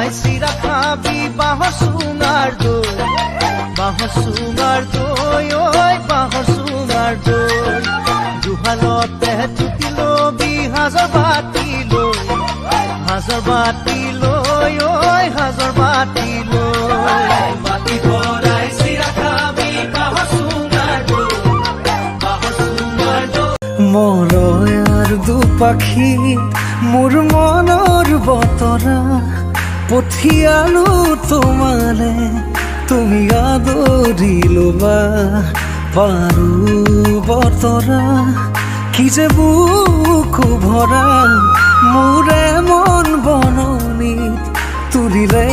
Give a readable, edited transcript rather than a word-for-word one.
ভৰাই চিৰা খাবি বাঁহৰ চুঙাৰ দৈ ঐ বাঁহৰ চুঙাৰ দৈ জুহালতে টুকি লবি সাজৰ বাতি লৈ ঐ সাজৰ বাতি লৈ বাতি ভৰাই চিৰা খাবি বাঁহৰ চুঙাৰ দৈ মৰয়াৰ দুপাখি মোৰ মনৰ বতৰা পঠিয়ালো তোমালে তুমি আদৰি লবা পাৰো বতৰা কি যে বুকু ভৰা মোৰে মন বননিত তুলিলে